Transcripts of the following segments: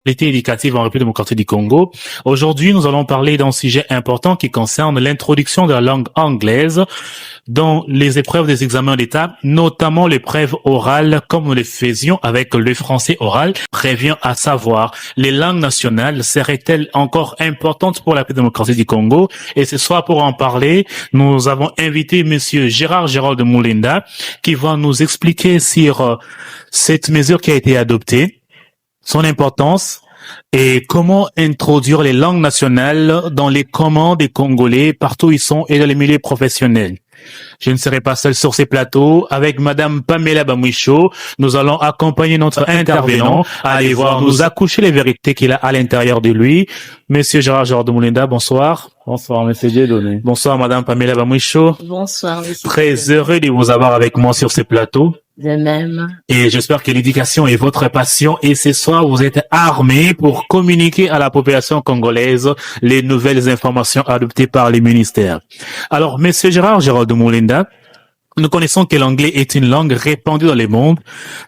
qualité éducative en République démocratique du Congo. Aujourd'hui, nous allons parler d'un sujet important qui concerne l'introduction de la langue anglaise dans les épreuves des examens d'État, notamment l'épreuve orale, comme nous le faisions avec le français oral, prévient à savoir, les langues nationales seraient-elles encore importantes pour la démocratie du Congo? Et ce soir, pour en parler, nous avons invité monsieur Gérald Moulinda, qui va nous expliquer sur cette mesure qui a été adoptée, son importance, et comment introduire les langues nationales dans les commandes des Congolais partout où ils sont et dans les milieux professionnels. Je ne serai pas seul sur ces plateaux. Avec Madame Pamela Bamwisho, nous allons accompagner notre intervenant à aller voir nous accoucher les vérités qu'il a à l'intérieur de lui. Monsieur Gérald Moulinda, bonsoir. Bonsoir, monsieur Dieudonné. Bonsoir, Madame Pamela Bamwisho. Bonsoir, monsieur. Très heureux de vous avoir avec moi sur ces plateaux. De même. Et j'espère que l'éducation est votre passion et ce soir vous êtes armés pour communiquer à la population congolaise les nouvelles informations adoptées par les ministères. Alors, monsieur Gérald Moulinda, nous connaissons que l'anglais est une langue répandue dans le monde,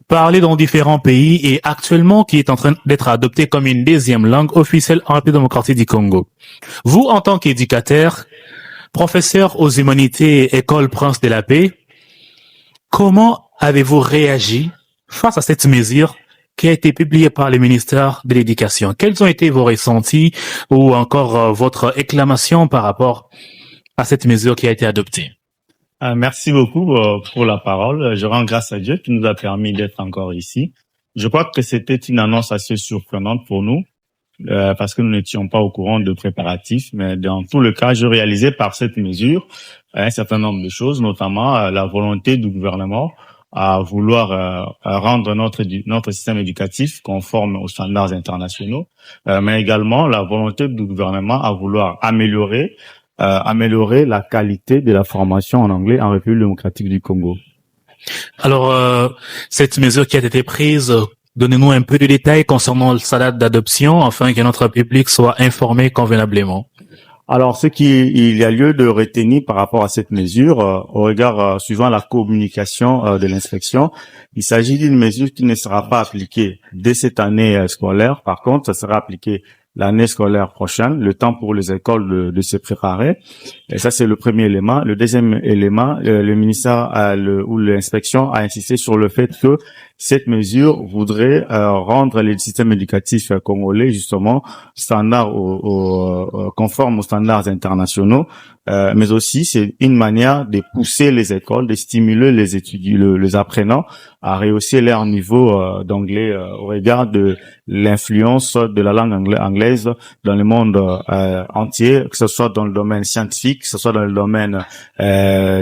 parlée dans différents pays et actuellement qui est en train d'être adoptée comme une deuxième langue officielle en République démocratique du Congo. Vous, en tant qu'éducateur, professeur aux humanités, École Prince de la Paix, comment avez-vous réagi face à cette mesure qui a été publiée par le ministère de l'Éducation? Quels ont été vos ressentis ou encore votre acclamation par rapport à cette mesure qui a été adoptée? Merci beaucoup pour la parole. Je rends grâce à Dieu qui nous a permis d'être encore ici. Je crois que c'était une annonce assez surprenante pour nous parce que nous n'étions pas au courant de préparatifs. Mais dans tout le cas, je réalisais par cette mesure un certain nombre de choses, notamment la volonté du gouvernement à vouloir rendre notre système éducatif conforme aux standards internationaux, mais également la volonté du gouvernement à vouloir améliorer la qualité de la formation en anglais en République démocratique du Congo. Alors, cette mesure qui a été prise, donnez-nous un peu de détails concernant sa date d'adoption afin que notre public soit informé convenablement. Alors, il y a lieu de retenir par rapport à cette mesure, au regard suivant la communication de l'inspection, il s'agit d'une mesure qui ne sera pas appliquée dès cette année scolaire. Par contre, ça sera appliqué l'année scolaire prochaine, le temps pour les écoles de se préparer. Et ça, c'est le premier élément. Le deuxième élément, le ministère ou l'inspection a insisté sur le fait que cette mesure voudrait rendre les systèmes éducatifs congolais justement conformes aux standards internationaux, mais aussi c'est une manière de pousser les écoles, de stimuler les étudiants, les apprenants à rehausser leur niveau d'anglais au regard de l'influence de la langue anglaise dans le monde entier, que ce soit dans le domaine scientifique, que ce soit dans le domaine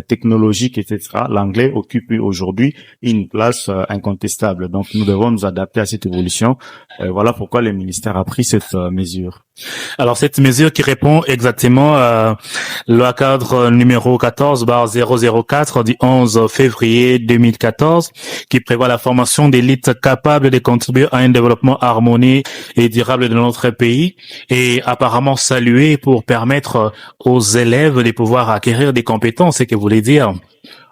technologique, etc. L'anglais occupe aujourd'hui une place incontestable. Donc, nous devons nous adapter à cette évolution. Voilà pourquoi le ministère a pris cette mesure. Alors, cette mesure qui répond exactement à loi cadre numéro 14/004 du 11 février 2014, qui prévoit la formation d'élites capables de contribuer à un développement harmonieux et durable de notre pays, et apparemment saluée pour permettre aux élèves de pouvoir acquérir des compétences, c'est ce que vous voulez dire?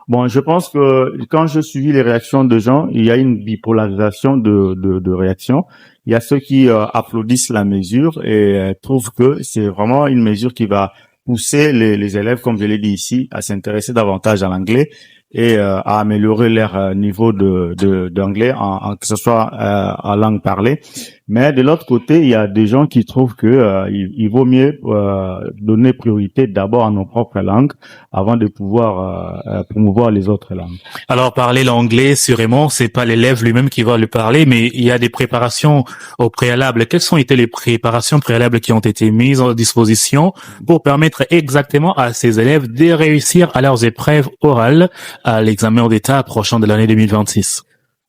Bon, je pense que quand je suis les réactions de gens, il y a une bipolarisation de réactions. Il y a ceux qui applaudissent la mesure et trouvent que c'est vraiment une mesure qui va pousser les élèves, comme je l'ai dit ici, à s'intéresser davantage à l'anglais et à améliorer leur niveau d'anglais, que ce soit en langue parlée. Mais de l'autre côté, il y a des gens qui trouvent que il vaut mieux donner priorité d'abord à nos propres langues avant de pouvoir promouvoir les autres langues. Alors, parler l'anglais, sûrement, c'est pas l'élève lui-même qui va le parler, mais il y a des préparations au préalable. Quelles ont été les préparations préalables qui ont été mises en disposition pour permettre exactement à ces élèves de réussir à leurs épreuves orales à l'examen d'État approchant de l'année 2026?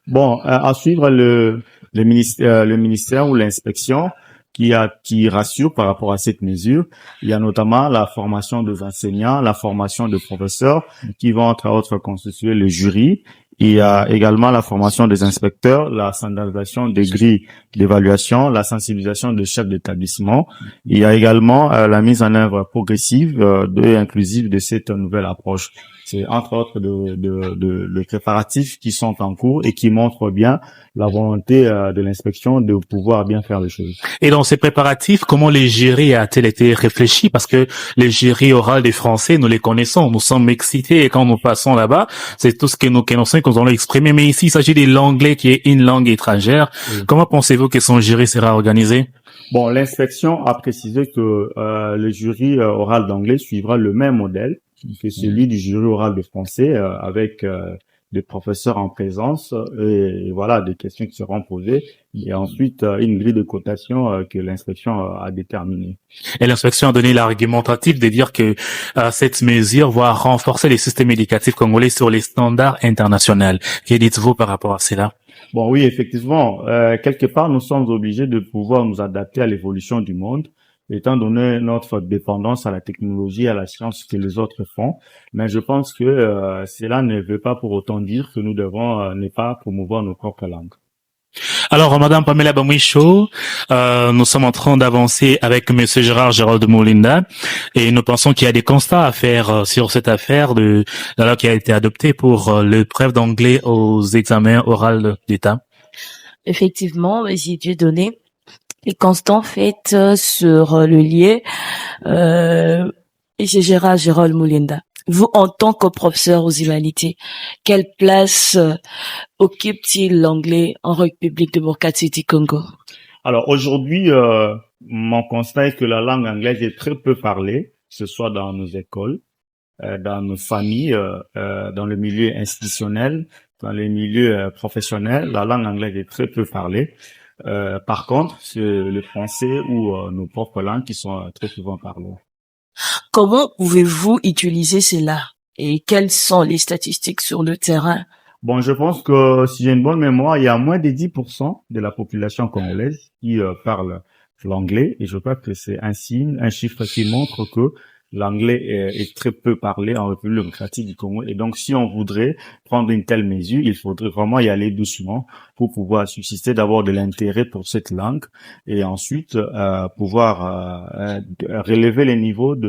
Bon, à suivre le ministère ou l'inspection qui rassure par rapport à cette mesure. Il y a notamment la formation des enseignants, la formation de professeurs qui vont entre autres constituer le jury Il y a également la formation des inspecteurs, la standardisation des grilles d'évaluation, la sensibilisation des chefs d'établissement. Il y a également la mise en œuvre progressive et inclusive de cette nouvelle approche. C'est entre autres de préparatifs qui sont en cours et qui montrent bien la volonté de l'inspection de pouvoir bien faire les choses. Et dans ces préparatifs, comment les jurys a-t-il été réfléchi? Parce que les jurys oraux des Français, nous les connaissons, nous sommes excités et quand nous passons là-bas, c'est tout ce que nous connaissons que nous allons exprimer. Mais ici, il s'agit de l'anglais qui est une langue étrangère. Oui. Comment pensez-vous que son jury sera organisé? Bon, l'inspection a précisé que le jury oral d'anglais suivra le même modèle que celui du jury oral de français avec des professeurs en présence et voilà des questions qui seront posées et ensuite une grille de cotation que l'inspection a déterminée. Et l'inspection a donné l'argumentatif de dire que cette mesure va renforcer les systèmes éducatifs congolais sur les standards internationaux. Que dites-vous par rapport à cela? Bon, oui, effectivement, quelque part, nous sommes obligés de pouvoir nous adapter à l'évolution du monde, étant donné notre dépendance à la technologie, à la science que les autres font. Mais je pense que cela ne veut pas pour autant dire que nous devons ne pas promouvoir nos propres langues. Alors, Madame Pamela Bamwisho, nous sommes en train d'avancer avec Monsieur Gérald Moulinda et nous pensons qu'il y a des constats à faire sur cette affaire de la loi qui a été adoptée pour l'épreuve d'anglais aux examens oraux d'État. Effectivement, Monsieur Dieudonné, les constats faits sur le lieu, Monsieur Gérald Moulinda. Vous, en tant que professeur aux humanités, quelle place occupe-t-il l'anglais en République démocratique du Congo? Alors aujourd'hui, mon constat est que la langue anglaise est très peu parlée, que ce soit dans nos écoles, dans nos familles, dans le milieu institutionnel, dans les milieux professionnels. La langue anglaise est très peu parlée. Par contre, c'est le français ou nos propres langues qui sont très souvent parlées. Comment pouvez-vous utiliser cela et quelles sont les statistiques sur le terrain? Bon, je pense que si j'ai une bonne mémoire, il y a moins de 10% de la population congolaise qui parle l'anglais et je crois que c'est un signe, un chiffre qui montre que l'anglais est très peu parlé en République démocratique du Congo. Et donc, si on voudrait prendre une telle mesure, il faudrait vraiment y aller doucement pour pouvoir susciter d'abord de l'intérêt pour cette langue et ensuite pouvoir relever les niveaux des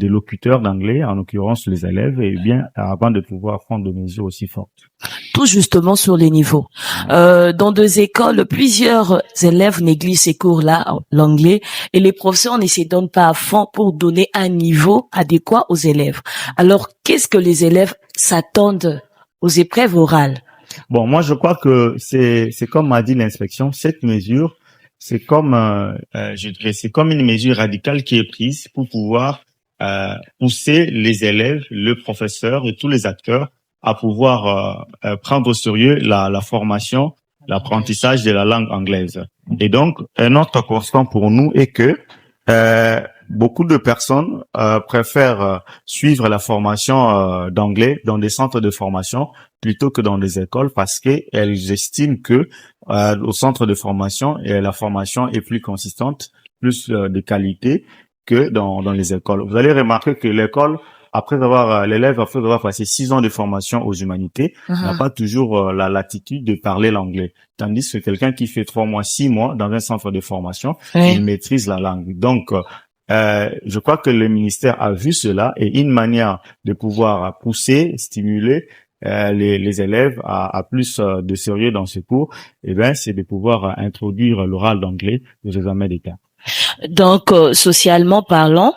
locuteurs d'anglais, en l'occurrence les élèves, et bien avant de pouvoir prendre des mesures aussi fortes. Tout justement sur les niveaux. Dans deux écoles, plusieurs élèves négligent ces cours-là, l'anglais, et les professeurs ne se donnent pas à fond pour donner un niveau adéquat aux élèves. Alors, qu'est-ce que les élèves s'attendent aux épreuves orales? Bon, moi, je crois que c'est comme m'a dit l'inspection, cette mesure, c'est comme, je dirais, c'est comme une mesure radicale qui est prise pour pouvoir pousser les élèves, le professeur et tous les acteurs à pouvoir prendre au sérieux la formation, l'apprentissage de la langue anglaise. Et donc, un autre constant pour nous est que beaucoup de personnes préfèrent suivre la formation d'anglais dans des centres de formation plutôt que dans des écoles parce qu'elles estiment que au centre de formation, la formation est plus consistante, plus de qualité que dans les écoles. Vous allez remarquer que l'école, l'élève, après avoir passé 6 ans de formation aux humanités, n'a pas toujours la latitude de parler l'anglais. Tandis que quelqu'un qui fait 3 mois, 6 mois dans un centre de formation, il maîtrise la langue. Donc, je crois que le ministère a vu cela et une manière de pouvoir pousser, stimuler les élèves à plus de sérieux dans ce cours, c'est de pouvoir introduire l'oral d'anglais aux examens d'État. Donc, socialement parlant,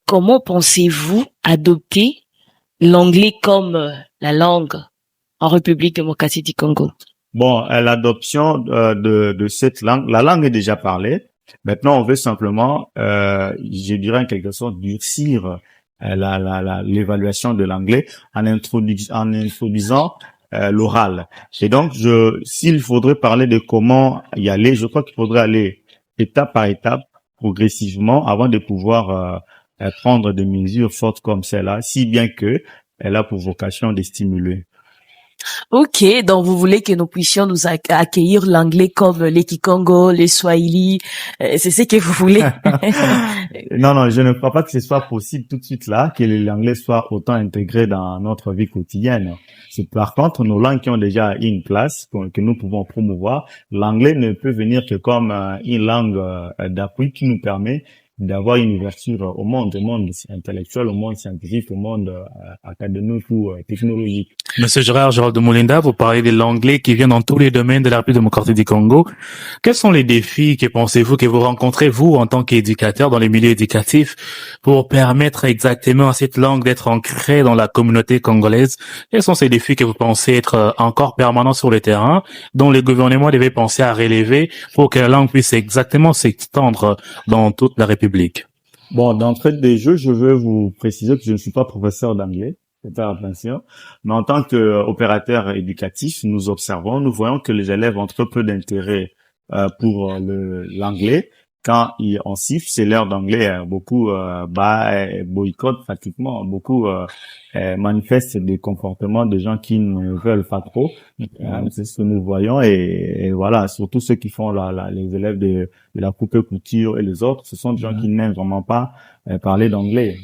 comment pensez-vous adopter l'anglais comme la langue en République démocratique du Congo? Bon, l'adoption de cette langue, la langue est déjà parlée. Maintenant, on veut simplement, je dirais en quelque sorte, durcir l'évaluation de l'anglais en introduisant l'oral. Et donc, s'il faudrait parler de comment y aller, je crois qu'il faudrait aller étape par étape, progressivement, avant de pouvoir prendre des mesures fortes comme celle-là, si bien que elle a pour vocation de stimuler. Ok, donc vous voulez que nous puissions nous accueillir l'anglais comme les Kikongo, les Swahili, c'est ce que vous voulez? Non, je ne crois pas que ce soit possible tout de suite là, que l'anglais soit autant intégré dans notre vie quotidienne. C'est par contre nos langues qui ont déjà une place que nous pouvons promouvoir. L'anglais ne peut venir que comme une langue d'appui qui nous permet d'avoir une ouverture au monde intellectuel, au monde scientifique, au monde académique ou technologique. Monsieur Gérard Gérald de Moulinda, vous parlez de l'anglais qui vient dans tous les domaines de la République démocratique du Congo. Quels sont les défis que pensez-vous que vous rencontrez, vous, en tant qu'éducateur dans les milieux éducatifs, pour permettre exactement à cette langue d'être ancrée dans la communauté congolaise? Quels sont ces défis que vous pensez être encore permanents sur le terrain, dont le gouvernement devait penser à relever pour que la langue puisse exactement s'étendre dans toute la République? Bon, d'entrée de jeu, je veux vous préciser que je ne suis pas professeur d'anglais. Faut faire attention. Mais en tant qu'opérateur éducatif, nous observons, nous voyons que les élèves ont très peu d'intérêt pour l'anglais. Quand on siffle, c'est l'heure d'anglais. Beaucoup boycottent pratiquement. Beaucoup manifestent des comportements de gens qui ne veulent pas trop. C'est ce que nous voyons. Et voilà, surtout ceux qui font les élèves de la coupe couture et les autres, ce sont des gens qui n'aiment vraiment pas parler d'anglais.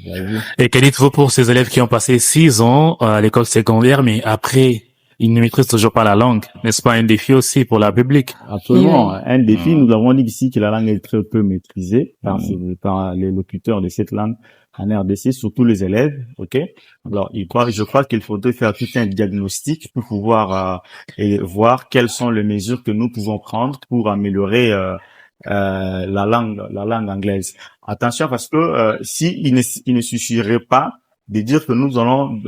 Et que dites-vous pour ces élèves qui ont passé 6 ans à l'école secondaire, mais après, ils ne maîtrisent toujours pas la langue? N'est-ce pas un défi aussi pour la publique? Absolument. Un défi, nous avons dit ici que la langue est très peu maîtrisée par les locuteurs de cette langue en RDC, surtout les élèves, ok? Alors, je crois qu'il faudrait faire tout un diagnostic pour pouvoir et voir quelles sont les mesures que nous pouvons prendre pour améliorer la langue anglaise. Attention, parce que il ne suffirait pas de dire que nous allons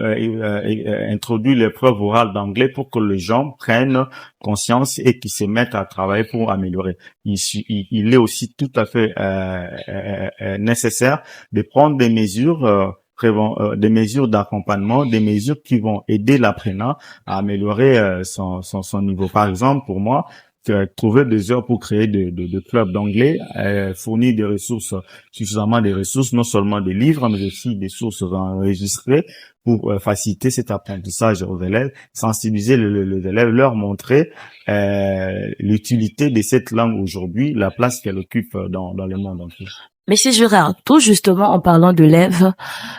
introduire l'épreuve orale d'anglais pour que les gens prennent conscience et qu'ils se mettent à travailler pour améliorer. Il est aussi tout à fait nécessaire de prendre des mesures des mesures d'accompagnement, des mesures qui vont aider l'apprenant à améliorer son niveau. Par exemple, pour moi, trouver des heures pour créer de clubs d'anglais, fournir des ressources, suffisamment de ressources, non seulement des livres, mais aussi des sources enregistrées pour faciliter cet apprentissage aux élèves, sensibiliser les élèves, leur montrer l'utilité de cette langue aujourd'hui, la place qu'elle occupe dans le monde entier. Monsieur Gérard, tout justement en parlant d'élèves,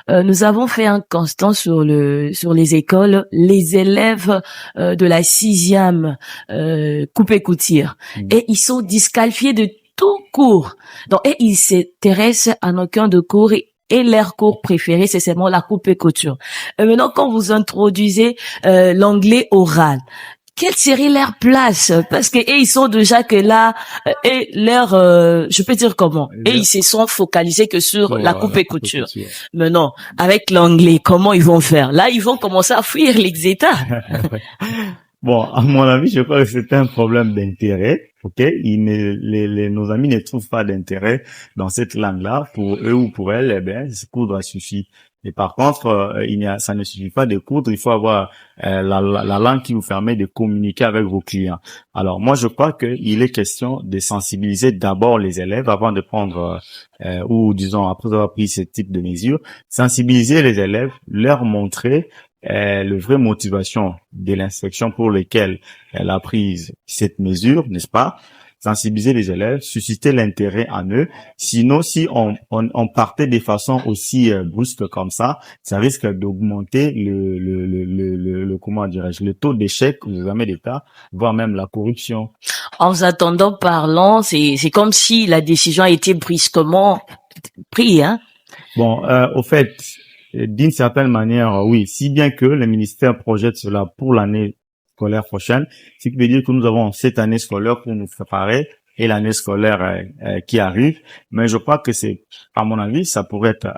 nous avons fait un constat sur les écoles, les élèves de la 6e coupé couture, et ils sont disqualifiés de tout cours. Donc, et ils s'intéressent à aucun de cours et leur cours préféré, c'est seulement la coupe et couture. Et maintenant, quand vous introduisez l'anglais oral, quelle serait leur place? Parce que ils sont déjà que là, et leur, je peux dire comment? Et ils se sont focalisés que sur la coupe et couture. Mais non, avec l'anglais, comment ils vont faire? Là, ils vont commencer à fuir les États. Bon, à mon avis, je crois que c'est un problème d'intérêt. Ok, nos amis ne trouvent pas d'intérêt dans cette langue-là. Pour eux ou pour elles, eh bien, ce cours suffit. Et par contre, ça ne suffit pas de coudre. Il faut avoir la langue qui vous permet de communiquer avec vos clients. Alors, moi, je crois qu'il est question de sensibiliser d'abord les élèves avant de prendre, ou disons après avoir pris ce type de mesures, sensibiliser les élèves, leur montrer la vraie motivation de l'inspection pour lesquelles elle a pris cette mesure, n'est-ce pas? Sensibiliser les élèves, susciter l'intérêt en eux. Sinon, si on partait de façon aussi brusque comme ça risque d'augmenter comment dirais-je, le taux d'échec aux examens d'État, voire même la corruption. En vous attendant parlant, c'est comme si la décision a été brusquement prise, hein? Bon, au fait, d'une certaine manière, oui, si bien que le ministère projette cela pour l'année scolaire prochaine, ce qui veut dire que nous avons cette année scolaire pour nous préparer et l'année scolaire qui arrive. Mais je crois que c'est, à mon avis, ça pourrait être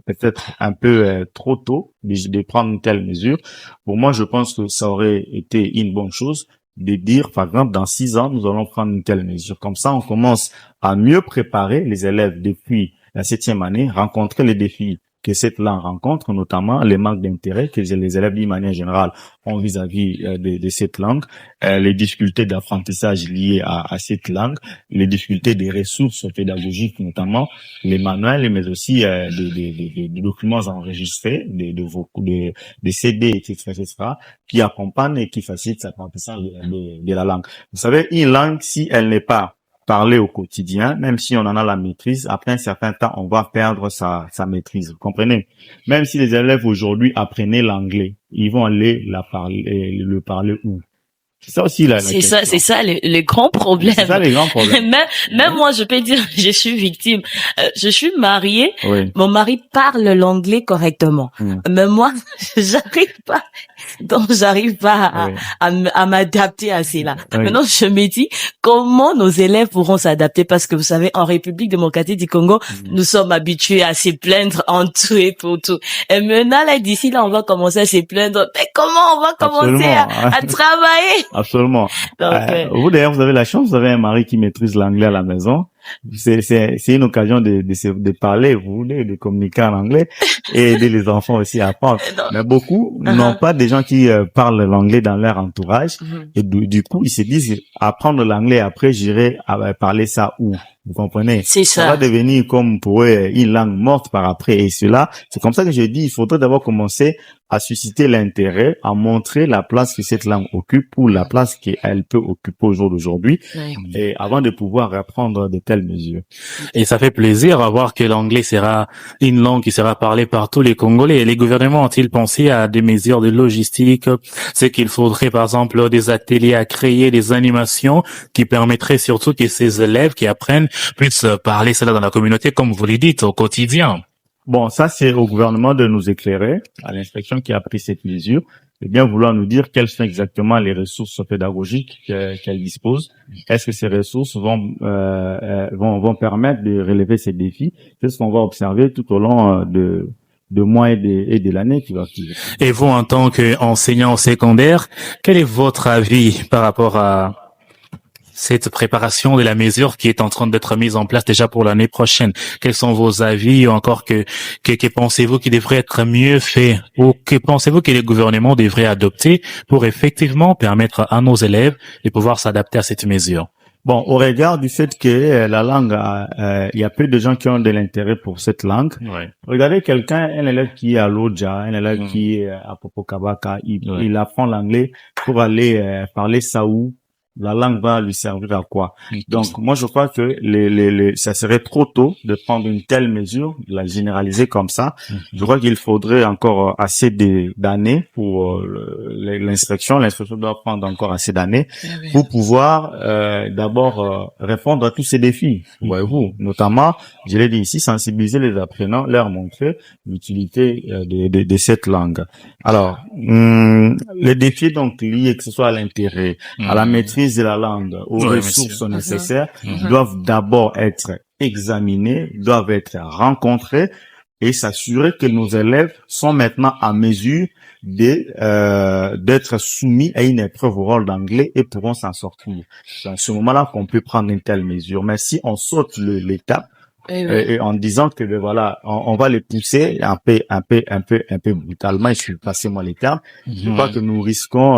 peut-être un peu trop tôt de prendre une telle mesure. Pour moi, je pense que ça aurait été une bonne chose de dire, par exemple, dans 6 ans, nous allons prendre une telle mesure. Comme ça, on commence à mieux préparer les élèves depuis la 7e année, rencontrer les défis que cette langue rencontre, notamment les manques d'intérêt que les élèves d'une manière générale ont vis-à-vis de cette langue, les difficultés d'apprentissage liées à cette langue, les difficultés des ressources pédagogiques, notamment les manuels, mais aussi des documents enregistrés, des CD, etc., qui accompagnent et qui facilitent l'apprentissage de la langue. Vous savez, une langue, si elle n'est pas parler au quotidien, même si on en a la maîtrise, après un certain temps, on va perdre sa maîtrise. Vous comprenez? Même si les élèves aujourd'hui apprenaient l'anglais, ils vont aller le parler où? C'est ça aussi la question. C'est ça le grand problème. C'est ça les grands problèmes. Même moi, je peux dire, je suis victime. Je suis mariée. Oui. Mon mari parle l'anglais correctement. Mais moi, j'arrive pas à m'adapter à cela. Oui. Maintenant, je me dis, comment nos élèves pourront s'adapter? Parce que vous savez, en République démocratique du Congo, nous sommes habitués à se plaindre en tout et pour tout. Et maintenant, là, d'ici là, on va commencer à se plaindre. Mais comment on va commencer à travailler? Absolument. Donc, vous d'ailleurs, vous avez la chance, vous avez un mari qui maîtrise l'anglais à la maison. C'est une occasion de parler, vous voulez, de communiquer en anglais et aider les enfants aussi à apprendre. Mais beaucoup n'ont pas des gens qui parlent l'anglais dans leur entourage et du coup, ils se disent apprendre l'anglais après j'irai parler ça où? Vous comprenez? C'est ça. Ça va devenir comme pour eux une langue morte par après et cela. C'est comme ça que je dis, il faudrait d'abord commencer à susciter l'intérêt, à montrer la place que cette langue occupe ou la place qu'elle peut occuper au jour d'aujourd'hui, et avant de pouvoir apprendre de telles mesures. Et ça fait plaisir à voir que l'anglais sera une langue qui sera parlée par tous les Congolais. Les gouvernements ont-ils pensé à des mesures de logistique? C'est qu'il faudrait, par exemple, des ateliers à créer, des animations qui permettraient surtout que ces élèves qui apprennent puissent parler cela dans la communauté, comme vous le dites, au quotidien. Bon, ça, c'est au gouvernement de nous éclairer, à l'inspection qui a pris cette mesure, et bien vouloir nous dire quelles sont exactement les ressources pédagogiques qu'elle dispose. Est-ce que ces ressources vont permettre de relever ces défis? C'est ce qu'on va observer tout au long de mois et de l'année qui va suivre. Et vous, en tant qu'enseignant au secondaire, quel est votre avis par rapport à cette préparation de la mesure qui est en train d'être mise en place déjà pour l'année prochaine? Quels sont vos avis ou encore que pensez-vous qui devrait être mieux fait ou que pensez-vous que les gouvernements devraient adopter pour effectivement permettre à nos élèves de pouvoir s'adapter à cette mesure? Bon, au regard du fait que la langue, il y a peu de gens qui ont de l'intérêt pour cette langue. Ouais. Regardez un élève qui est à Lodja, un élève qui est à Popokabaka, il apprend l'anglais pour aller parler saoul. La langue va lui servir à quoi? Donc, moi, je crois que ça serait trop tôt de prendre une telle mesure, de la généraliser comme ça. Je crois qu'il faudrait encore assez d'années pour l'instruction. L'instruction doit prendre encore assez d'années pour pouvoir d'abord répondre à tous ces défis. Voyez-vous, notamment, je l'ai dit ici, sensibiliser les apprenants, leur montrer l'utilité de cette langue. Alors, les défis donc liés que ce soit à l'intérêt, à la maîtrise de la langue, aux ressources nécessaires, doivent d'abord être examinés, doivent être rencontrés et s'assurer que nos élèves sont maintenant en mesure d'être soumis à une épreuve au rôle d'anglais et pourront s'en sortir. C'est à ce moment-là qu'on peut prendre une telle mesure. Mais si on saute l'étape, et en disant que voilà, on va les pousser un peu brutalement, passez-moi les termes, je crois que nous risquons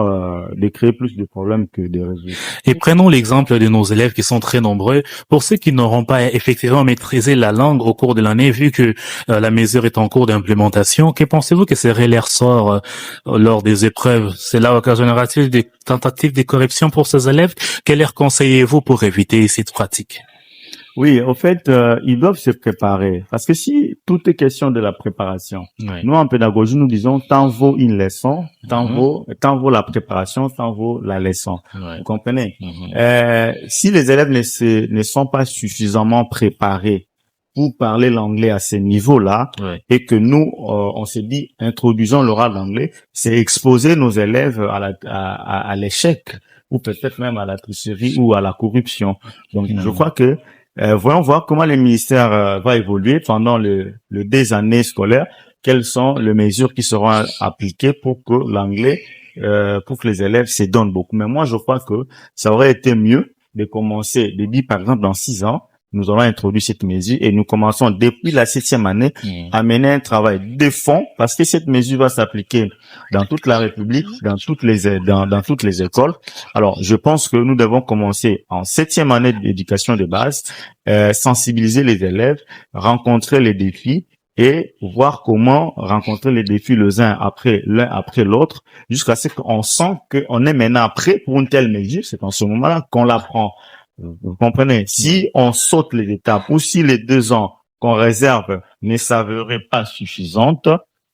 de créer plus de problèmes que de résoudre. Et prenons l'exemple de nos élèves qui sont très nombreux. Pour ceux qui n'auront pas effectivement maîtrisé la langue au cours de l'année, vu que la mesure est en cours d'implémentation, que pensez-vous que serait leur sort lors des épreuves? Cela occasionnera-t-il des tentatives de correction pour ces élèves? Quel leur conseillez-vous pour éviter cette pratique? Oui, au fait, ils doivent se préparer. Parce que si tout est question de la préparation, nous, en pédagogie, nous disons, tant vaut une leçon, tant vaut la préparation, tant vaut la leçon. Vous comprenez? Si les élèves ne sont pas suffisamment préparés pour parler l'anglais à ce niveau-là, et que nous, on s'est dit, introduisons l'oral d'anglais, c'est exposer nos élèves à l'échec, ou peut-être même à la tricherie ou à la corruption. Donc, je crois que voyons voir comment le ministère va évoluer pendant des années scolaires. Quelles sont les mesures qui seront appliquées pour que l'anglais, pour que les élèves se donnent beaucoup. Mais moi, je crois que ça aurait été mieux de commencer, de dire par exemple dans 6 ans, nous allons introduire cette mesure et nous commençons depuis la 7e année à mener un travail de fond parce que cette mesure va s'appliquer dans toute la République, dans toutes les écoles. Alors, je pense que nous devons commencer en 7e année d'éducation de base, sensibiliser les élèves, rencontrer les défis et voir comment rencontrer les défis l'un après l'autre jusqu'à ce qu'on sent qu'on est maintenant prêt pour une telle mesure. C'est en ce moment-là qu'on l'apprend. Vous comprenez? Si on saute les étapes ou si les 2 ans qu'on réserve ne s'avéreraient pas suffisantes,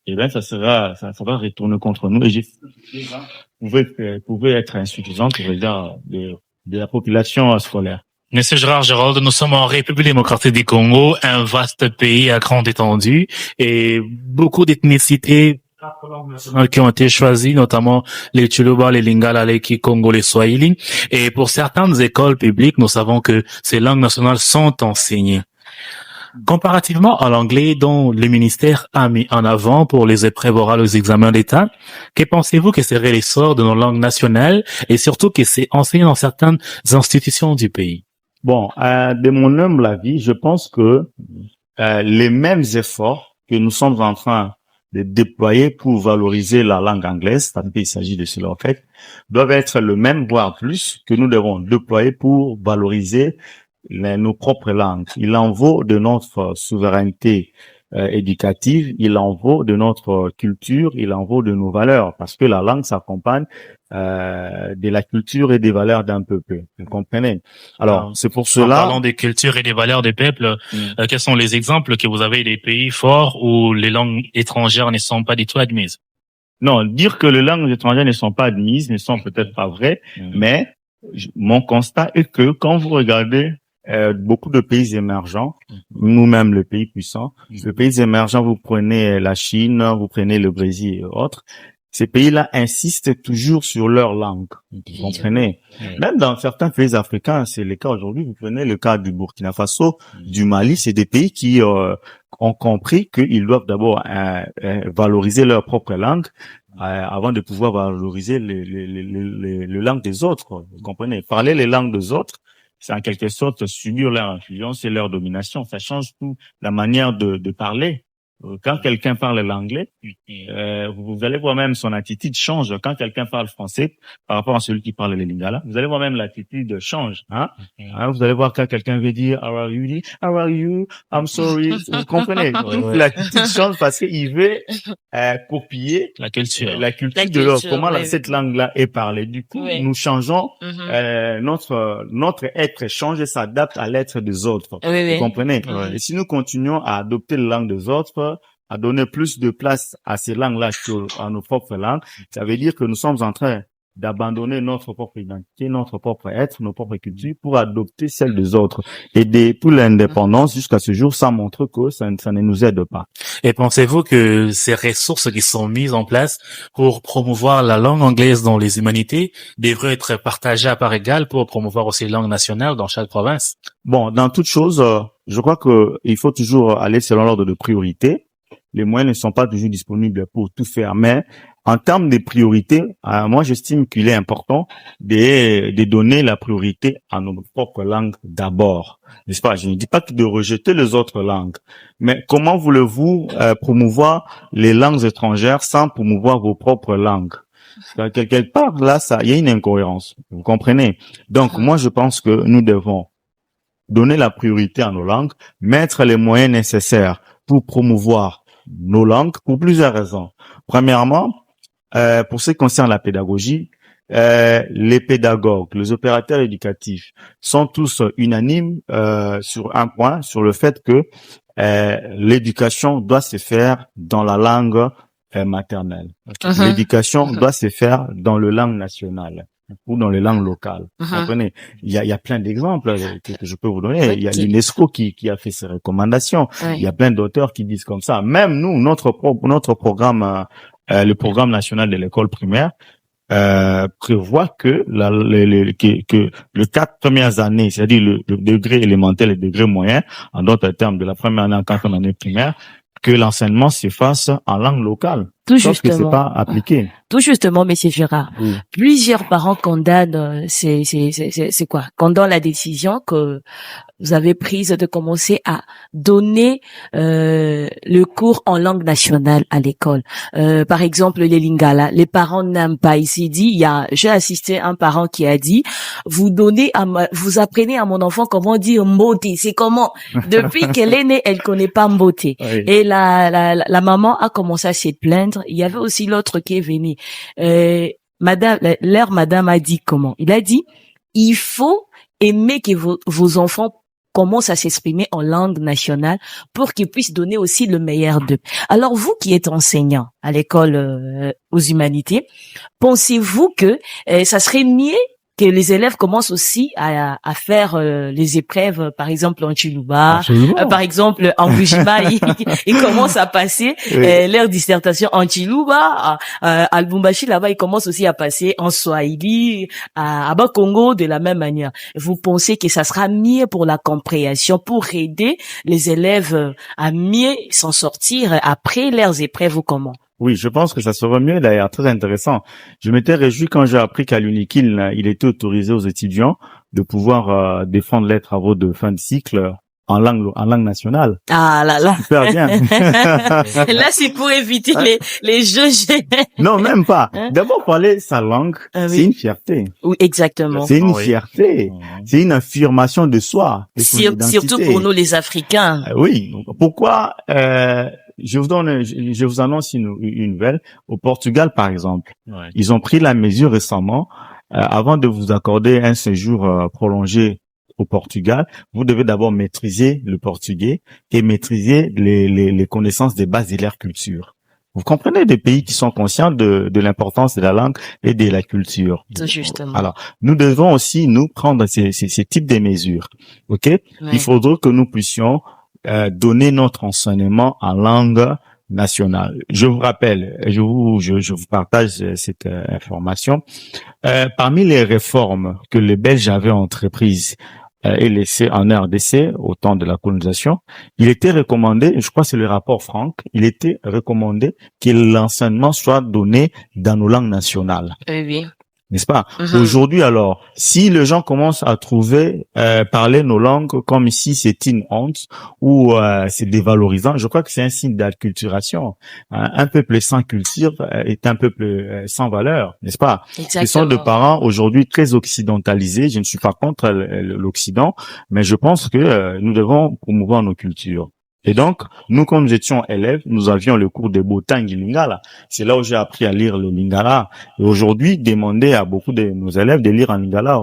eh bien, ça va retourner contre nous. Et pouvait être insuffisante au regard de la population scolaire. Monsieur Gérard Gérald, nous sommes en République démocratique du Congo, un vaste pays à grande étendue et beaucoup d'ethnicités qui ont été choisies, notamment les Tsholuba, les Lingala, les Kikongo, les Swahili. Et pour certaines écoles publiques, nous savons que ces langues nationales sont enseignées. Comparativement à l'anglais dont le ministère a mis en avant pour les épreuves orales aux examens d'État, que pensez-vous que serait l'essor de nos langues nationales et surtout que c'est enseigné dans certaines institutions du pays? Bon, de mon humble avis, je pense que les mêmes efforts que nous sommes en train de déployer pour valoriser la langue anglaise, parce qu'il s'agit de cela en fait, doivent être le même, voire plus, que nous devons déployer pour valoriser nos propres langues. Il en vaut de notre souveraineté éducative, il en vaut de notre culture, il en vaut de nos valeurs, parce que la langue s'accompagne de la culture et des valeurs d'un peuple. Vous comprenez? Alors, c'est pour cela. En parlant des cultures et des valeurs des peuples, quels sont les exemples que vous avez des pays forts où les langues étrangères ne sont pas du tout admises? Non, dire que les langues étrangères ne sont pas admises ne sont peut-être pas vraies, mais mon constat est que quand vous regardez beaucoup de pays émergents, nous-mêmes les pays puissants, les pays émergents, vous prenez la Chine, vous prenez le Brésil et autres, ces pays-là insistent toujours sur leur langue. Vous comprenez? Même dans certains pays africains, c'est le cas aujourd'hui. Vous prenez le cas du Burkina Faso, du Mali, c'est des pays qui ont compris qu'ils doivent d'abord valoriser leur propre langue avant de pouvoir valoriser les langues des autres. Vous comprenez? Parler les langues des autres, c'est en quelque sorte subir leur influence et leur domination. Ça change tout la manière de parler. Quand quelqu'un parle l'anglais, vous allez voir même son attitude change. Quand quelqu'un parle français par rapport à celui qui parle les lingala, vous allez voir même l'attitude change. Vous allez voir quand quelqu'un veut dire how are you, how are you, I'm sorry. Vous comprenez? L'attitude change parce qu'il veut copier la culture de l'autre. Comment cette langue-là est parlée. Du coup, nous changeons notre être change et s'adapte à l'être des autres. Vous comprenez? Et si nous continuons à adopter la langue des autres, à donner plus de place à ces langues-là qu'à nos propres langues, ça veut dire que nous sommes en train d'abandonner notre propre identité, notre propre être, nos propres cultures pour adopter celles des autres. Et pour l'indépendance, jusqu'à ce jour, ça montre que ça ne nous aide pas. Et pensez-vous que ces ressources qui sont mises en place pour promouvoir la langue anglaise dans les humanités devraient être partagées à part égale pour promouvoir aussi les langues nationales dans chaque province? Bon, dans toute chose, je crois que il faut toujours aller selon l'ordre de priorité. Les moyens ne sont pas toujours disponibles pour tout faire, mais en termes de priorité, moi j'estime qu'il est important de donner la priorité à nos propres langues d'abord, n'est-ce pas? Je ne dis pas de rejeter les autres langues, mais comment voulez-vous promouvoir les langues étrangères sans promouvoir vos propres langues? Quelque part là, il y a une incohérence, vous comprenez? Donc moi je pense que nous devons donner la priorité à nos langues, mettre les moyens nécessaires pour promouvoir nos langues pour plusieurs raisons. Premièrement, pour ce qui concerne la pédagogie, les pédagogues, les opérateurs éducatifs sont tous unanimes sur un point, sur le fait que l'éducation doit se faire dans la langue maternelle. L'éducation doit se faire dans le langue nationale ou dans les langues locales. Vous comprenez? Il y a plein d'exemples que je peux vous donner. Il y a l'UNESCO qui a fait ses recommandations. Il y a plein d'auteurs qui disent comme ça. Même nous, notre programme, le programme national de l'école primaire, prévoit que les 4 premières années, c'est-à-dire le degré élémentaire et le degré moyen, en d'autres termes, de la première année en 4e année primaire, que l'enseignement se fasse en langue locale. Tout sauf justement. que c'est pas appliqué. Tout justement, Monsieur Gérard. Oui. Plusieurs parents condamnent, c'est quoi? Condamnent la décision que vous avez prise de commencer à donner le cours en langue nationale à l'école. Par exemple, les Lingala, les parents n'aiment pas. Il s'est dit, j'ai assisté à un parent qui a dit, vous apprenez à mon enfant comment dire mbote. C'est comment? Depuis qu'elle est née, elle connaît pas mbote. Oui. Et la maman a commencé à se plaindre. Il y avait aussi l'autre qui est venu. Leur madame a dit comment? Il a dit, il faut aimer que vos enfants commencent à s'exprimer en langue nationale pour qu'ils puissent donner aussi le meilleur d'eux. Alors vous qui êtes enseignant à l'école aux humanités, pensez-vous que ça serait mieux que les élèves commencent aussi à faire les épreuves, par exemple en Chiluba, par exemple en Bujima, ils commencent à passer leur dissertation en Chiluba, à Lubumbashi là-bas, ils commencent aussi à passer en Swahili, à Bas-Congo de la même manière. Vous pensez que ça sera mieux pour la compréhension, pour aider les élèves à mieux s'en sortir après leurs épreuves ou comment? Oui, je pense que ça serait mieux d'ailleurs, très intéressant. Je m'étais réjoui quand j'ai appris qu'à l'UNIKIL, il était autorisé aux étudiants de pouvoir défendre les travaux de fin de cycle en langue nationale. Ah là là. Super bien. Là, c'est pour éviter les jeux. Non, même pas. D'abord, parler sa langue, c'est une fierté. Oui, exactement. C'est une fierté. C'est une affirmation de soi. De son identité. Surtout pour nous, les Africains. Oui. Pourquoi, je vous annonce une nouvelle. Au Portugal, par exemple, ils ont pris la mesure récemment, avant de vous accorder un séjour prolongé au Portugal, vous devez d'abord maîtriser le portugais et maîtriser les connaissances des bases de leur culture. Vous comprenez, des pays qui sont conscients de l'importance de la langue et de la culture. Justement. Alors, nous devons aussi, nous, prendre ces types de mesures. OK? Ouais. Il faudrait que nous puissions donner notre enseignement en langue nationale. Je vous rappelle, je vous partage cette information. Parmi les réformes que les Belges avaient entreprises et laissées en RDC au temps de la colonisation, il était recommandé, je crois que c'est le rapport Franck, il était recommandé que l'enseignement soit donné dans nos langues nationales. Oui. N'est-ce pas? Aujourd'hui, alors, si les gens commencent à trouver parler nos langues comme si c'était une honte ou c'est dévalorisant, je crois que c'est un signe d'acculturation. Un peuple sans culture est un peuple sans valeur, n'est-ce pas? Exactement. Ce sont des parents aujourd'hui très occidentalisés. Je ne suis pas contre l'Occident, mais je pense que nous devons promouvoir nos cultures. Et donc, nous, quand nous étions élèves, nous avions le cours de Botang Lingala. C'est là où j'ai appris à lire le Lingala. Et aujourd'hui, demander à beaucoup de nos élèves de lire en Lingala,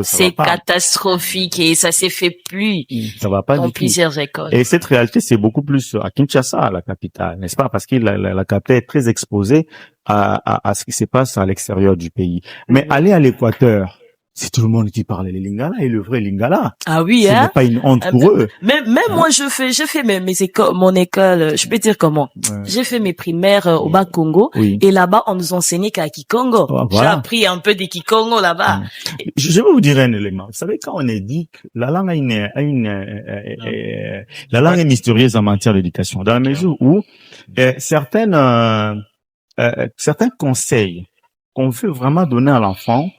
c'est catastrophique et ça s'est fait plus. Ça va pas dans du plusieurs tout. écoles. Et cette réalité, c'est beaucoup plus à Kinshasa, la capitale, n'est-ce pas? Parce que la capitale est très exposée à ce qui se passe à l'extérieur du pays. Mais aller à l'Équateur, c'est tout le monde qui parle les Lingala et le vrai Lingala. Ah oui, ce n'est pas une honte pour eux. Même moi, je fais mes écoles, mon école, je peux dire comment. J'ai fait mes primaires au Bas-Congo. Oui. Et là-bas, on nous enseignait qu'à Kikongo. Voilà. J'ai appris un peu des Kikongo là-bas. Je vais vous dire un élément. Vous savez, quand on est dit que la langue la langue est mystérieuse en matière d'éducation, dans la mesure où certains conseils qu'on veut vraiment donner à l'enfant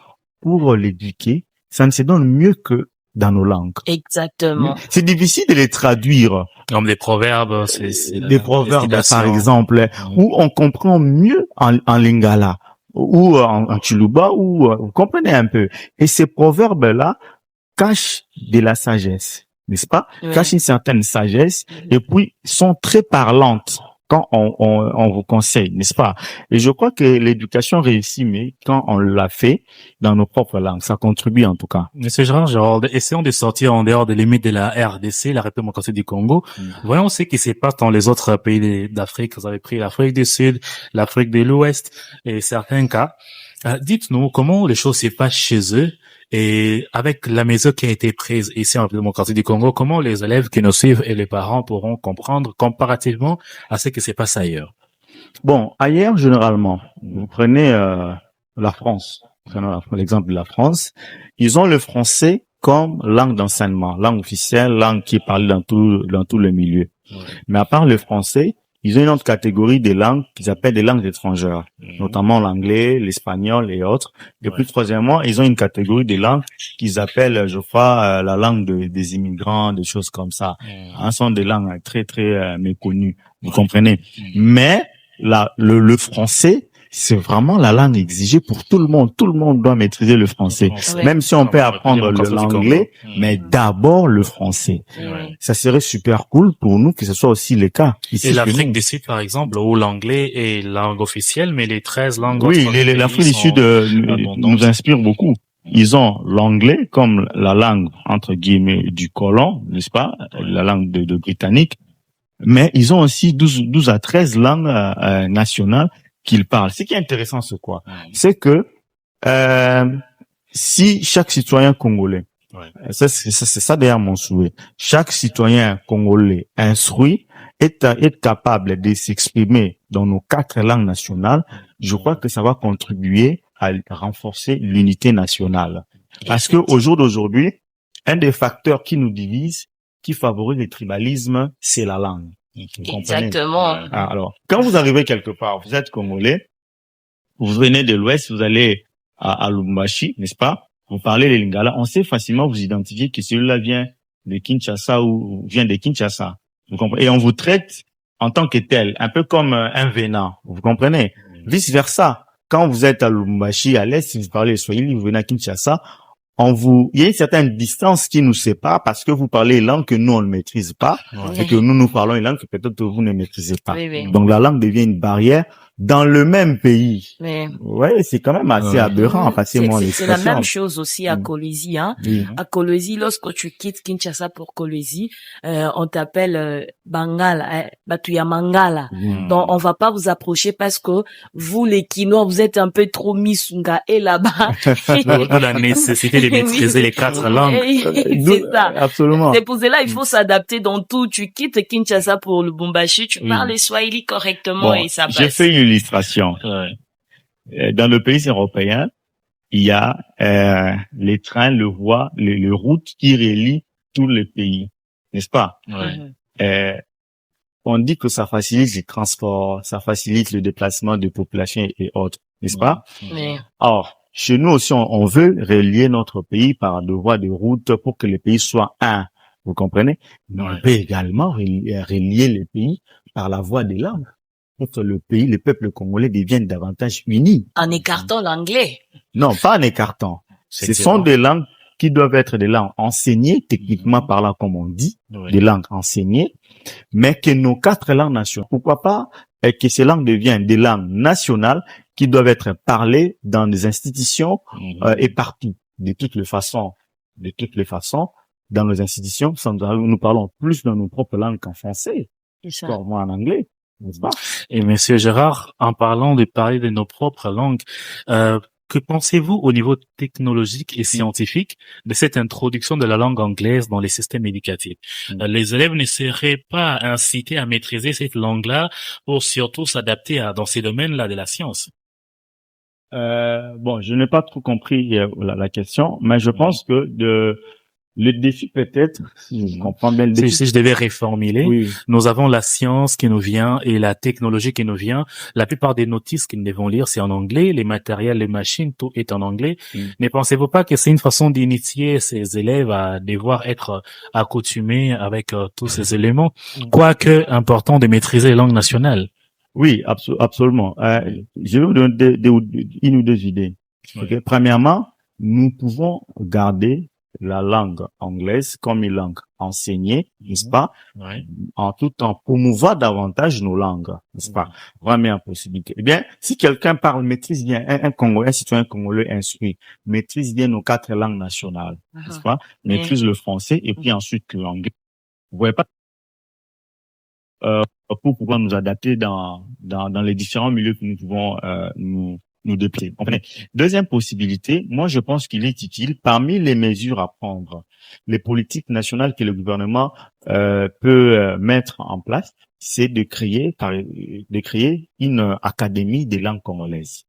pour l'éduquer, ça ne se donne mieux que dans nos langues. Exactement. C'est difficile de les traduire. Comme des proverbes, des proverbes, par exemple, où on comprend mieux en lingala, ou en chiluba, ou vous comprenez un peu. Et ces proverbes-là cachent de la sagesse, n'est-ce pas? Cachent une certaine sagesse, et puis sont très parlantes quand on vous conseille, n'est-ce pas? Et je crois que l'éducation réussit, mais quand on l'a fait dans nos propres langues, ça contribue en tout cas. Monsieur Gérard, essayons de sortir en dehors des limites de la RDC, la République démocratique du Congo. Voyons ce qui se passe dans les autres pays d'Afrique. Vous avez pris l'Afrique du Sud, l'Afrique de l'Ouest et certains cas. Dites-nous comment les choses se passent chez eux. Et avec la mesure qui a été prise ici en République démocratique du Congo, comment les élèves qui nous suivent et les parents pourront comprendre comparativement à ce qui se passe ailleurs? Bon, ailleurs, généralement, vous prenez la France, prenons l'exemple de la France, ils ont le français comme langue d'enseignement, langue officielle, langue qui est parlée dans tout le milieu. Mais à part le français, ils ont une autre catégorie des langues qu'ils appellent des langues étrangères, notamment l'anglais, l'espagnol et autres. Et puis troisièmement, ils ont une catégorie des langues qu'ils appellent, je crois, la langue des immigrants, des choses comme ça. Ce sont des langues très très méconnues, vous comprenez. Mais le français, c'est vraiment la langue exigée pour tout le monde. Tout le monde doit maîtriser le français. Ouais. Même si on peut apprendre l'anglais, mais d'abord le français. Ouais. Ça serait super cool pour nous que ce soit aussi le cas ici. Et chez l'Afrique nous. du Sud, par exemple, où l'anglais est langue officielle, mais les 13 langues Oui, autres pays l'Afrique du sont Sud abondantes. nous inspire beaucoup. Ils ont l'anglais comme la langue, entre guillemets, du colon, n'est-ce pas? La langue de britannique. Mais ils ont aussi 12 à 13 langues nationales qu'ils parlent. Ce qui est intéressant, c'est quoi? C'est que si chaque citoyen congolais, c'est ça d'ailleurs mon souhait, chaque citoyen congolais instruit est capable de s'exprimer dans nos 4 langues nationales, je crois que ça va contribuer à renforcer l'unité nationale. Parce que au jour d'aujourd'hui, un des facteurs qui nous divise, qui favorise le tribalisme, c'est la langue. Vous comprenez? Exactement. Alors, quand vous arrivez quelque part, vous êtes congolais, vous venez de l'Ouest, vous allez à Lubumbashi, n'est-ce pas? Vous parlez le lingala, on sait facilement vous identifier que celui-là vient de Kinshasa ou vient de Kinshasa. Vous comprenez? Et on vous traite en tant que tel, un peu comme un vénan. Vous comprenez? Vice versa. Quand vous êtes à Lubumbashi, à l'Est, si vous parlez le Swahili, vous venez à Kinshasa, il y a une certaine distance qui nous sépare parce que vous parlez une langue que nous, on ne maîtrise pas et que nous parlons une langue que peut-être vous ne maîtrisez pas. Oui. Donc, la langue devient une barrière dans le même pays. Mais Ouais, c'est quand même assez aberrant, passez-moi c'est la l'expression. même chose aussi à Kolwezi, hein. Oui. À Kolwezi, lorsque tu quittes Kinshasa pour Kolwezi, on t'appelle Bangala, Batuya Mangala. Donc on va pas vous approcher parce que vous les Kinois, vous êtes un peu trop misunga et là-bas. D'où la nécessité de maîtriser les 4 langues. C'est ça. Absolument. C'est pour cela il faut s'adapter dans tout. Tu quittes Kinshasa pour le Lubumbashi, tu parles le Swahili correctement Bon, et ça passe. j'ai fait une illustration. Dans le pays européen, il y a les trains, le routes qui relient tous les pays, n'est-ce pas? On dit que ça facilite les transports, ça facilite le déplacement de populations et autres, n'est-ce pas? Mais Or, chez nous aussi, on veut relier notre pays par des voies de route pour que les pays soient un. Vous comprenez? Mais on peut également relier les pays par la voie des langues. Pour que le peuple congolais devienne davantage uni. en écartant l'anglais. Non, pas en écartant. Ce sont des langues qui doivent être des langues enseignées, techniquement parlant, comme on dit, des langues enseignées, mais que nos 4 langues nationales, pourquoi pas, que ces langues deviennent des langues nationales qui doivent être parlées dans des institutions et partout, de toutes les façons, dans nos institutions, nous parlons plus dans nos propres langues qu'en français, comme en anglais. Et Monsieur Gérard, en parlant de parler de nos propres langues, que pensez-vous au niveau technologique et scientifique de cette introduction de la langue anglaise dans les systèmes éducatifs? Les élèves ne seraient pas incités à maîtriser cette langue-là pour surtout s'adapter dans ces domaines-là de la science? Bon, je n'ai pas trop compris la question, mais je pense que le défi peut-être, si je comprends bien le défi. Si je devais reformuler, oui. Nous avons la science qui nous vient et la technologie qui nous vient. La plupart des notices qu'ils devons lire, c'est en anglais. Les matériels, les machines, tout est en anglais. Mais pensez-vous pas que c'est une façon d'initier ces élèves à devoir être accoutumés avec tous ces éléments, quoique important de maîtriser les langues nationales? Oui, absolument. Je vais vous donner une ou 2 idées. Okay? Premièrement, nous pouvons garder la langue anglaise comme une langue enseignée, n'est-ce pas? En tout temps promouvoir davantage nos langues, n'est-ce pas? Première possibilité. Eh bien, si quelqu'un maîtrise bien, un citoyen congolais instruit, maîtrise bien nos 4 langues nationales, n'est-ce pas? Maîtrise le français et puis ensuite l'anglais. Vous voyez pas? Pour pouvoir nous adapter dans les différents milieux que nous pouvons nous déplacer. Deuxième possibilité, moi je pense qu'il est utile, parmi les mesures à prendre, les politiques nationales que le gouvernement peut mettre en place, c'est de créer une académie des langues congolaises.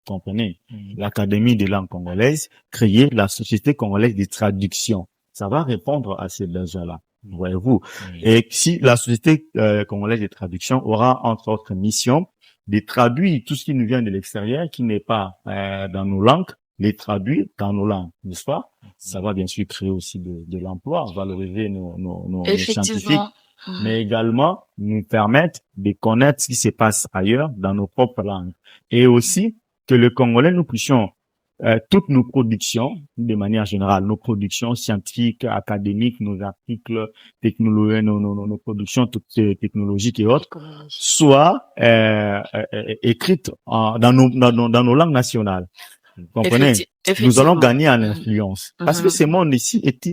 Vous comprenez? L'Académie des langues congolaises, créer la Société congolaise de traduction. Ça va répondre à ces besoins-là. voyez-vous. Et si la société congolaise des traductions aura entre autres mission de traduire tout ce qui nous vient de l'extérieur, qui n'est pas dans nos langues, les traduire dans nos langues, n'est-ce pas? Ça va bien sûr créer aussi de l'emploi, valoriser nos scientifiques, mais également nous permettre de connaître ce qui se passe ailleurs dans nos propres langues. Et aussi que le Congolais, nous puissions toutes nos productions, de manière générale, nos productions scientifiques, académiques, nos articles technologiques, nos productions toutes technologiques et autres, soient écrites dans nos langues nationales. Vous comprenez? Nous allons gagner en influence. Parce que ce monde ici est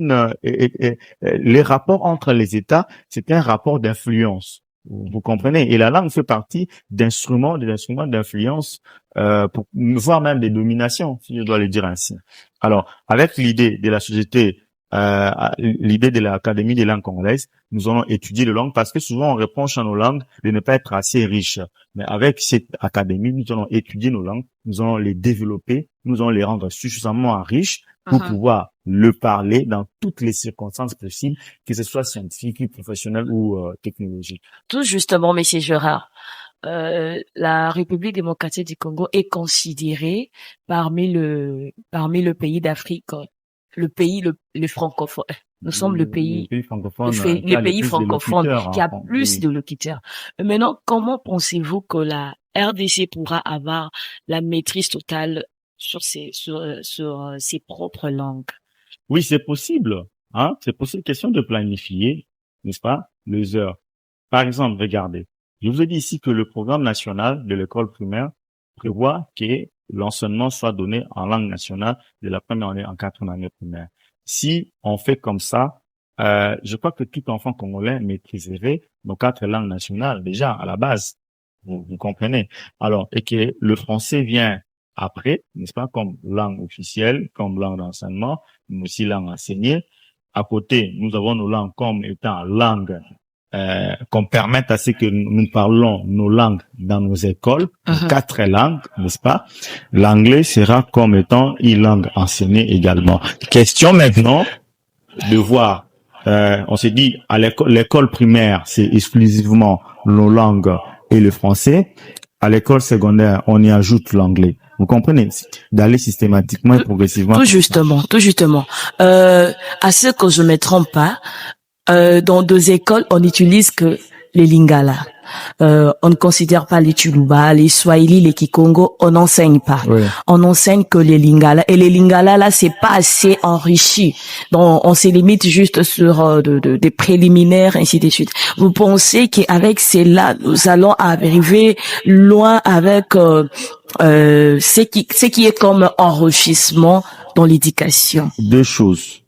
les rapports entre les États, c'est un rapport d'influence. Vous comprenez? Et la langue fait partie des instruments d'influence, voire même des dominations, si je dois le dire ainsi. Alors, avec l'idée de la société, l'idée de l'Académie des langues congolaises, nous allons étudier les langues parce que souvent on reproche à nos langues de ne pas être assez riches. Mais avec cette académie, nous allons étudier nos langues, nous allons les développer, nous allons les rendre suffisamment riches pour pouvoir le parler dans toutes les circonstances possibles, que ce soit scientifique, professionnel ou technologique. Tout justement, Monsieur Gérard. La République démocratique du Congo est considérée parmi le pays d'Afrique, le francophone. Nous sommes le pays francophone, qui a plus de locuteurs. Maintenant, comment pensez-vous que la RDC pourra avoir la maîtrise totale sur ses propres langues? Oui, c'est possible. C'est possible. Question de planifier, n'est-ce pas, les heures. Par exemple, regardez. Je vous ai dit ici que le programme national de l'école primaire prévoit que l'enseignement soit donné en langue nationale de la première année en 4 années primaires. Si on fait comme ça, je crois que tout enfant congolais maîtriserait nos 4 langues nationales déjà à la base. Vous comprenez? Alors, et que le français vient après, n'est-ce pas, comme langue officielle, comme langue d'enseignement, mais aussi langue enseignée. À côté, nous avons nos langues comme étant langue qu'on permette à ce que nous parlons nos langues dans nos écoles, 4 langues, n'est-ce pas? L'anglais sera comme étant une langue enseignée également. Question maintenant de voir, on s'est dit à l'école primaire, c'est exclusivement nos langues et le français. À l'école secondaire, on y ajoute l'anglais. Vous comprenez? D'aller systématiquement et progressivement. Tout justement. À ce que je me trompe pas, dans 2 écoles, on n'utilise que les lingala. On ne considère pas les Tsholuba, les Swahili, les Kikongo, on n'enseigne pas. Oui. On enseigne que les lingala. Et les lingala, là, c'est pas assez enrichi. Donc, on se limite juste sur des préliminaires, ainsi de suite. Vous pensez qu'avec cela, nous allons arriver loin avec ce qui est comme enrichissement dans l'éducation? 2 choses.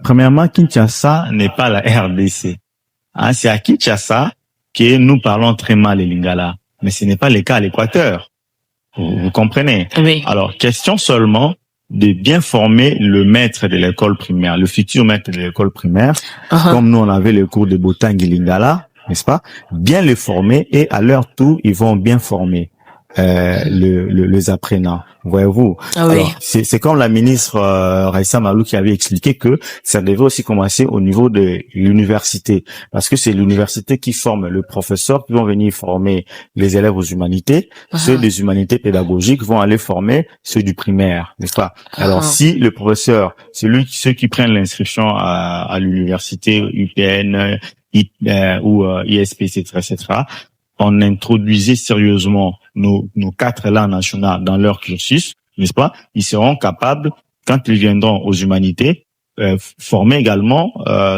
Premièrement, Kinshasa n'est pas la RDC. C'est à Kinshasa que nous parlons très mal les lingala, mais ce n'est pas le cas à l'Équateur. Vous comprenez? Oui. Alors, question seulement de bien former le maître de l'école primaire, le futur maître de l'école primaire, comme nous on avait le cours de Botang et lingala, n'est-ce pas? Bien le former et à leur tour, ils vont bien former les apprenants. Voyez-vous. Oui. Alors, c'est comme la ministre Raissa Malou qui avait expliqué que ça devait aussi commencer au niveau de l'université, parce que c'est l'université qui forme le professeur qui vont venir former les élèves aux humanités, ceux des humanités pédagogiques vont aller former ceux du primaire, n'est-ce pas? Alors si le professeur, ceux qui prennent l'inscription à l'université UPN ou ISP, etc., on introduisait sérieusement nos 4 langues nationales dans leur cursus, n'est-ce pas? Ils seront capables, quand ils viendront aux humanités, former également,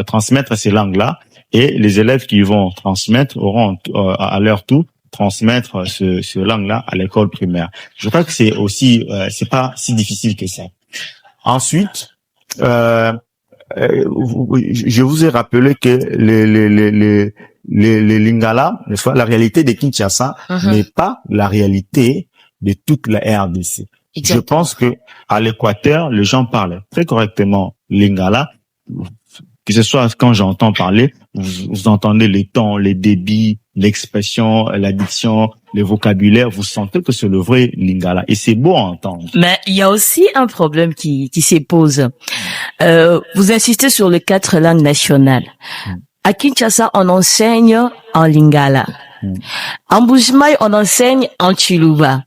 transmettre ces langues-là, et les élèves qui vont transmettre auront à leur tour transmettre ce langue-là à l'école primaire. Je crois que c'est aussi, c'est pas si difficile que ça. Ensuite, je vous ai rappelé que les lingala, n'est-ce pas, la réalité de Kinshasa n'est pas la réalité de toute la RDC. Exactement. Je pense que à l'Équateur, les gens parlent très correctement lingala. que ce soit quand j'entends parler, vous entendez les tons, les débits, l'expression, la diction, le vocabulaire, vous sentez que c'est le vrai Lingala. Et c'est beau à entendre. Mais il y a aussi un problème qui s'y pose. Vous insistez sur les 4 langues nationales. À Kinshasa, on enseigne en Lingala. En Bujimaï, on enseigne en Chiluba.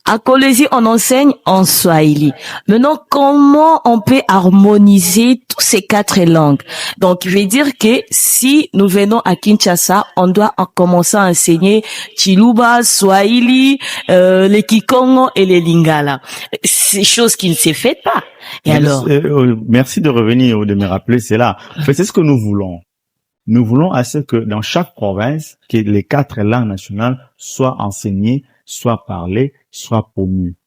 À Kolwezi, on enseigne en Swahili. Maintenant, comment on peut harmoniser tous ces 4 langues? Donc, je vais dire que si nous venons à Kinshasa, on doit commencer à enseigner Chiluba, Swahili, les Kikongo et les Lingala. C'est chose qui ne s'est fait pas. Et alors? Merci de revenir ou de me rappeler cela. En fait, c'est ce que nous voulons. Nous voulons à ce que dans chaque province, que les 4 langues nationales soient enseignées, soient parlées, soient promues.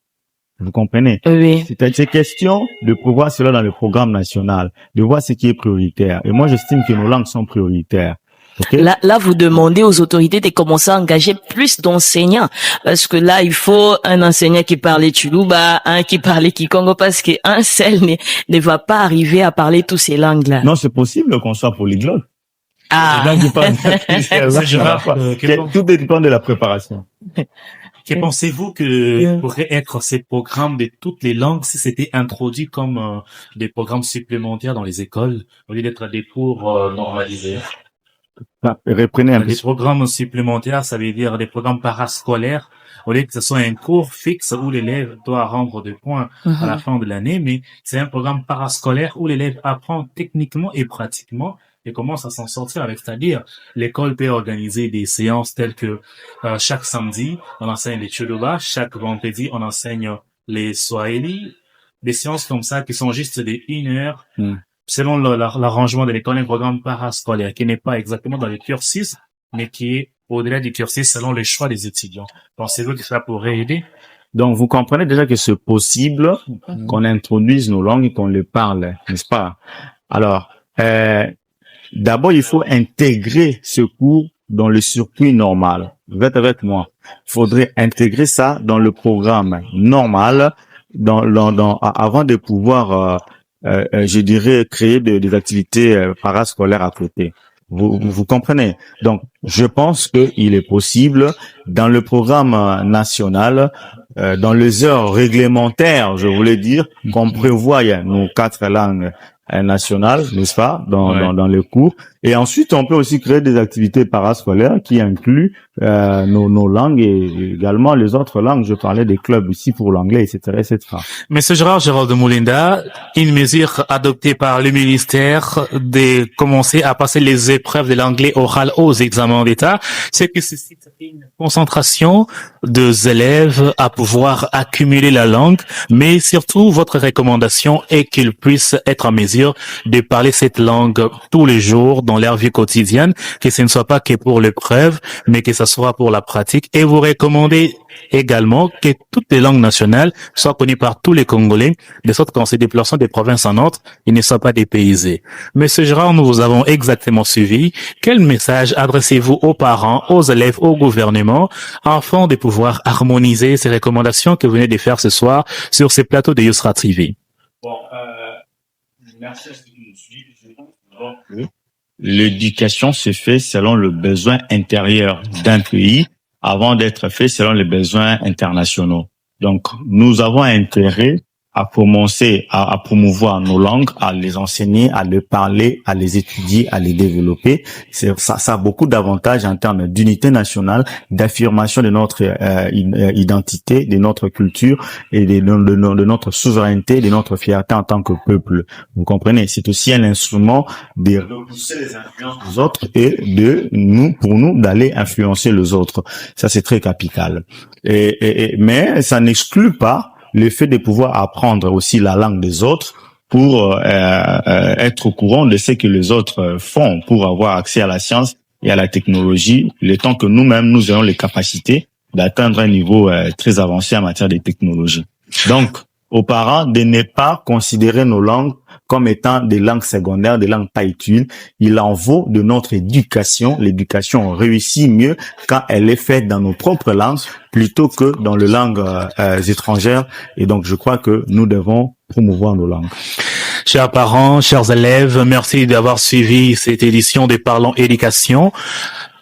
Vous comprenez? Oui. C'est question de pouvoir cela dans le programme national, de voir ce qui est prioritaire. Et moi, j'estime que nos langues sont prioritaires. Okay? Là, vous demandez aux autorités de commencer à engager plus d'enseignants. Parce que là, il faut un enseignant qui parle Chiluba, un qui parle Kikongo, parce qu'un seul ne va pas arriver à parler toutes ces langues-là. Non, c'est possible qu'on soit polyglotte. Ah. Tout dépend de la préparation. Que pensez-vous que pourraient être ces programmes de toutes les langues si c'était introduit comme des programmes supplémentaires dans les écoles au lieu d'être des cours normalisés? Reprenez un peu. Des programmes supplémentaires, ça veut dire des programmes parascolaires, au lieu que ce soit un cours fixe où l'élève doit rendre des points à la fin de l'année, mais c'est un programme parascolaire où l'élève apprend techniquement et pratiquement et commence à s'en sortir avec, c'est-à-dire l'école peut organiser des séances telles que chaque samedi on enseigne les Chiluba, chaque vendredi on enseigne les Swahili, des séances comme ça qui sont juste des 1 heure selon l'arrangement de l'école, un programme parascolaire qui n'est pas exactement dans le cursus mais qui est au-delà du cursus selon les choix des étudiants. Pensez-vous que ça pourrait aider? Donc, vous comprenez déjà que c'est possible qu'on introduise nos langues et qu'on les parle, n'est-ce pas? Alors, d'abord, il faut intégrer ce cours dans le circuit normal. Vous êtes avec moi. Il faudrait intégrer ça dans le programme normal, avant de pouvoir, je dirais, créer des activités parascolaires à côté. Vous comprenez? Donc, je pense qu'il est possible dans le programme national, dans les heures réglementaires, je voulais dire, qu'on prévoit nos 4 langues nationales, n'est-ce pas, dans les cours. Et ensuite, on peut aussi créer des activités parascolaires qui incluent nos langues et également les autres langues. Je parlais des clubs ici pour l'anglais, etc., etc. Monsieur Gérald Moulinda, une mesure adoptée par le ministère de commencer à passer les épreuves de l'anglais oral aux examens d'État, c'est que c'est une concentration des élèves à pouvoir accumuler la langue, mais surtout votre recommandation est qu'ils puissent être en mesure de parler cette langue tous les jours dans leur vie quotidienne, que ce ne soit pas que pour l'épreuve, mais que ce soit pour la pratique. Et vous recommandez également que toutes les langues nationales soient connues par tous les Congolais, de sorte qu'en se déplaçant des provinces en autre, ils ne soient pas dépaysés. Monsieur Gérard, nous vous avons exactement suivi. Quel message adressez-vous aux parents, aux élèves, au gouvernement, afin de pouvoir harmoniser ces recommandations que vous venez de faire ce soir sur ces plateaux de Yousra TV? Bon, merci à ceux qui nous suivent. Je pense que l'éducation se fait selon le besoin intérieur d'un pays avant d'être fait selon les besoins internationaux. Donc, nous avons intérêt à commencer à promouvoir nos langues, à les enseigner, à les parler, à les étudier, à les développer. Ça a beaucoup d'avantages en termes d'unité nationale, d'affirmation de notre identité, de notre culture et de notre souveraineté, de notre fierté en tant que peuple. Vous comprenez? C'est aussi un instrument de repousser les influences des autres et pour nous d'aller influencer les autres. Ça, c'est très capital. Mais ça n'exclut pas le fait de pouvoir apprendre aussi la langue des autres pour être au courant de ce que les autres font, pour avoir accès à la science et à la technologie, le temps que nous-mêmes, nous ayons les capacités d'atteindre un niveau très avancé en matière de technologie. Donc, aux parents de ne pas considérer nos langues comme étant des langues secondaires, des langues pas utiles. Il en vaut de notre éducation. L'éducation réussit mieux quand elle est faite dans nos propres langues plutôt que dans les langues étrangères. Et donc, je crois que nous devons promouvoir nos langues. Chers parents, chers élèves, merci d'avoir suivi cette édition de Parlons Éducation.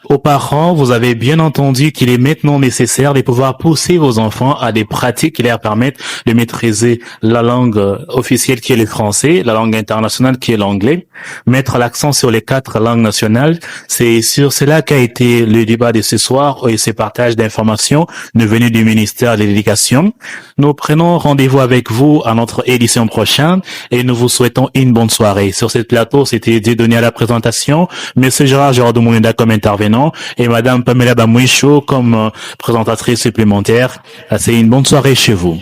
Aux parents, vous avez bien entendu qu'il est maintenant nécessaire de pouvoir pousser vos enfants à des pratiques qui leur permettent de maîtriser la langue officielle qui est le français, la langue internationale qui est l'anglais, mettre l'accent sur les 4 langues nationales. C'est sur cela qu'a été le débat de ce soir et ce partage d'informations devenu du ministère de l'Éducation. Nous prenons rendez-vous avec vous à notre édition prochaine et nous vous souhaitons une bonne soirée. Sur ce plateau, c'était Dieudonné à la présentation, Monsieur Gérard Girardot-Moulenda comme intervenant et Madame Pamela Bamouicho comme présentatrice supplémentaire. C'est une bonne soirée chez vous.